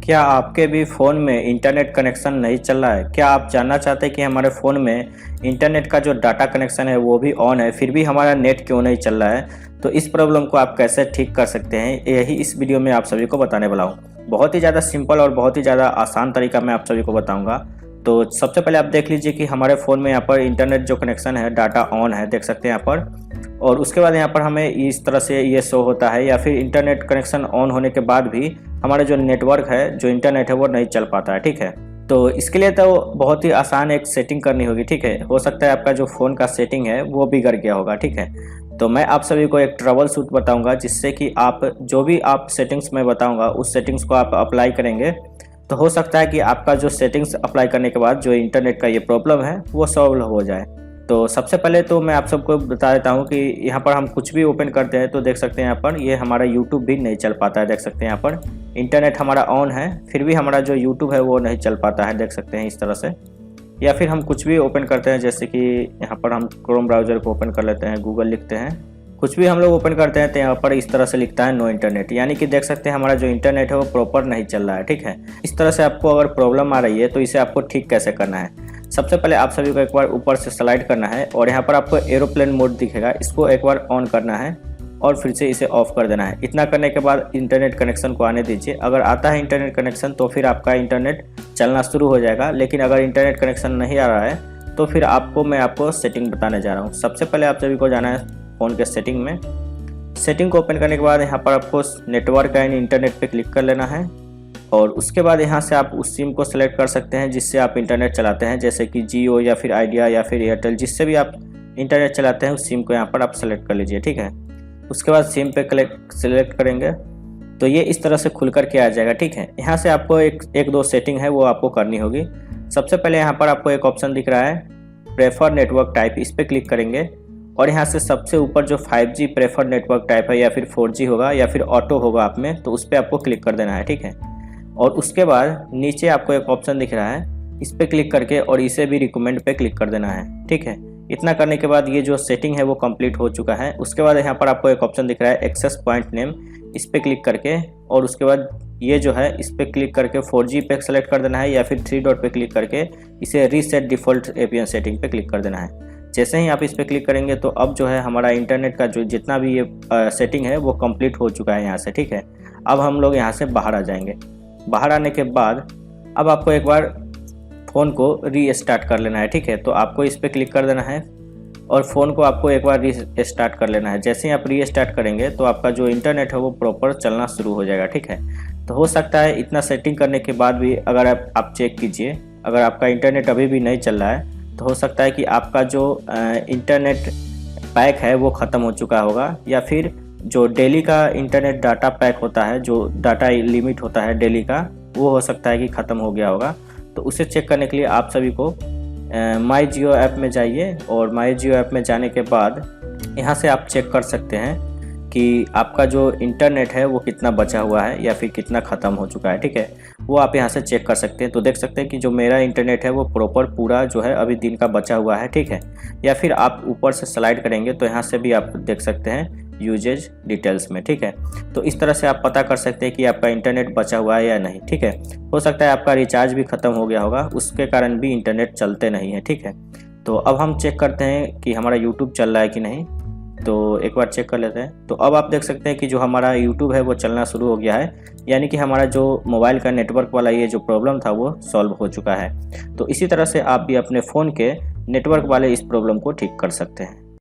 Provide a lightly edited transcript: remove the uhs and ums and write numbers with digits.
क्या आपके भी फ़ोन में इंटरनेट कनेक्शन नहीं चल रहा है? क्या आप जानना चाहते हैं कि हमारे फ़ोन में इंटरनेट का जो डाटा कनेक्शन है वो भी ऑन है, फिर भी हमारा नेट क्यों नहीं चल रहा है? तो इस प्रॉब्लम को आप कैसे ठीक कर सकते हैं, यही इस वीडियो में आप सभी को बताने वाला हूँ। बहुत ही ज़्यादा सिंपल और बहुत ही ज़्यादा आसान तरीका मैं आप सभी को बताऊँगा। तो सबसे पहले आप देख लीजिए कि हमारे फ़ोन में यहाँ पर इंटरनेट जो कनेक्शन है, डाटा ऑन है, देख सकते हैं यहाँ पर। और उसके बाद यहाँ पर हमें इस तरह से ये शो होता है, या फिर इंटरनेट कनेक्शन ऑन होने के बाद भी हमारा जो नेटवर्क है, जो इंटरनेट है, वो नहीं चल पाता है। ठीक है, तो इसके लिए तो बहुत ही आसान एक सेटिंग करनी होगी। ठीक है, हो सकता है आपका जो फ़ोन का सेटिंग है वो बिगड़ गया होगा। ठीक है, तो मैं आप सभी को एक ट्रबल शूट बताऊंगा, जिससे कि आप जो भी आप सेटिंग्स मैं बताऊंगा उस सेटिंग्स को आप अप्लाई करेंगे तो हो सकता है कि आपका जो सेटिंग्स अप्लाई करने के बाद जो इंटरनेट का ये प्रॉब्लम है वो सॉल्व हो जाए। तो सबसे पहले तो मैं आप सबको बता देता हूँ कि यहाँ पर हम कुछ भी ओपन करते हैं तो देख सकते हैं यहाँ पर ये हमारा यूट्यूब भी नहीं चल पाता है। देख सकते हैं यहाँ पर इंटरनेट हमारा ऑन है, फिर भी हमारा जो यूट्यूब है वो नहीं चल पाता है। देख सकते हैं इस तरह से। या फिर हम कुछ भी ओपन करते हैं, जैसे कि यहाँ पर हम क्रोम ब्राउज़र को ओपन कर लेते हैं, गूगल लिखते हैं, कुछ भी हम लोग ओपन करते हैं तो यहाँ पर इस तरह से लिखता है नो इंटरनेट, यानी कि देख सकते हैं हमारा जो इंटरनेट है वो प्रॉपर नहीं चल रहा है। ठीक है, इस तरह से आपको अगर प्रॉब्लम आ रही है तो इसे आपको ठीक कैसे करना है। सबसे पहले आप सभी को एक बार ऊपर से स्लाइड करना है और यहाँ पर आपको एरोप्लेन मोड दिखेगा, इसको एक बार ऑन करना है और फिर से इसे ऑफ कर देना है। इतना करने के बाद इंटरनेट कनेक्शन को आने दीजिए। अगर आता है इंटरनेट कनेक्शन तो फिर आपका इंटरनेट चलना शुरू हो जाएगा, लेकिन अगर इंटरनेट कनेक्शन नहीं आ रहा है तो फिर मैं आपको सेटिंग बताने जा रहा हूँ। सबसे पहले आप सभी को जाना है फ़ोन के सेटिंग में। सेटिंग को ओपन करने के बाद यहाँ पर आपको नेटवर्क एंड इंटरनेट पे क्लिक कर लेना है और उसके बाद यहाँ से आप उस सिम को सेलेक्ट कर सकते हैं जिससे आप इंटरनेट चलाते हैं, जैसे कि जियो या फिर आइडिया या फिर एयरटेल, जिससे भी आप इंटरनेट चलाते हैं उस सिम को यहाँ पर आप सेलेक्ट कर लीजिए। ठीक है, उसके बाद सिम पे सेलेक्ट करेंगे तो ये इस तरह से खुल कर के आ जाएगा। ठीक है, यहाँ से आपको एक दो सेटिंग है वो आपको करनी होगी। सबसे पहले यहाँ पर आपको एक ऑप्शन दिख रहा है प्रेफर नेटवर्क टाइप, इस पर क्लिक करेंगे और यहाँ से सबसे ऊपर जो 5G प्रेफर नेटवर्क टाइप है या फिर 4G होगा या फिर ऑटो होगा आप में, तो उस पर आपको क्लिक कर देना है। ठीक है, और उसके बाद नीचे आपको एक ऑप्शन दिख रहा है, इस पर क्लिक करके और इसे भी रिकमेंड पे क्लिक कर देना है। ठीक है, इतना करने के बाद ये जो सेटिंग है वो कंप्लीट हो चुका है। उसके बाद यहाँ पर आपको एक ऑप्शन दिख रहा है एक्सेस पॉइंट नेम, इस पर क्लिक करके और उसके बाद ये जो है इस पर क्लिक करके 4G पे सेलेक्ट कर देना है या फिर 3 डॉट पे क्लिक करके इसे रीसेट डिफ़ॉल्ट APN सेटिंग पे क्लिक कर देना है। जैसे ही आप इस पर क्लिक करेंगे तो अब जो है हमारा इंटरनेट का जो जितना भी ये सेटिंग है वो कंप्लीट हो चुका है यहाँ से। ठीक है, अब हम लोग यहाँ से बाहर आ जाएंगे। बाहर आने के बाद अब आपको एक बार फ़ोन को रीस्टार्ट कर लेना है। ठीक है, तो आपको इस पर क्लिक कर देना है और फ़ोन को आपको एक बार रीस्टार्ट कर लेना है। जैसे ही आप रीस्टार्ट करेंगे तो आपका जो इंटरनेट है वो प्रॉपर चलना शुरू हो जाएगा। ठीक है, तो हो सकता है इतना सेटिंग करने के बाद भी अगर आप चेक कीजिए, अगर आपका इंटरनेट अभी भी नहीं चल रहा है तो हो सकता है कि आपका जो इंटरनेट पैक है वो ख़त्म हो चुका होगा, या फिर जो डेली का इंटरनेट डाटा पैक होता है, जो डाटा लिमिट होता है डेली का, वो हो सकता है कि ख़त्म हो गया होगा। तो उसे चेक करने के लिए आप सभी को माई जियो ऐप में जाइए और माई जियो ऐप में जाने के बाद यहाँ से आप चेक कर सकते हैं कि आपका जो इंटरनेट है वो कितना बचा हुआ है या फिर कितना ख़त्म हो चुका है। ठीक है, वो आप यहाँ से चेक कर सकते हैं। तो देख सकते हैं कि जो मेरा इंटरनेट है वो प्रॉपर पूरा जो है अभी दिन का बचा हुआ है। ठीक है, या फिर आप ऊपर से स्लाइड करेंगे तो यहाँ से भी आप देख सकते हैं यूजेज डिटेल्स में। ठीक है, तो इस तरह से आप पता कर सकते हैं कि आपका इंटरनेट बचा हुआ है या नहीं। ठीक है, हो सकता है आपका रिचार्ज भी ख़त्म हो गया होगा, उसके कारण भी इंटरनेट चलते नहीं है। ठीक है, तो अब हम चेक करते हैं कि हमारा यूट्यूब चल रहा है कि नहीं, तो एक बार चेक कर लेते हैं। तो अब आप देख सकते हैं कि जो हमारा यूट्यूब है वो चलना शुरू हो गया है, यानी कि हमारा जो मोबाइल का नेटवर्क वाला ये जो प्रॉब्लम था वो सॉल्व हो चुका है। तो इसी तरह से आप भी अपने फ़ोन के नेटवर्क वाले इस प्रॉब्लम को ठीक कर सकते हैं।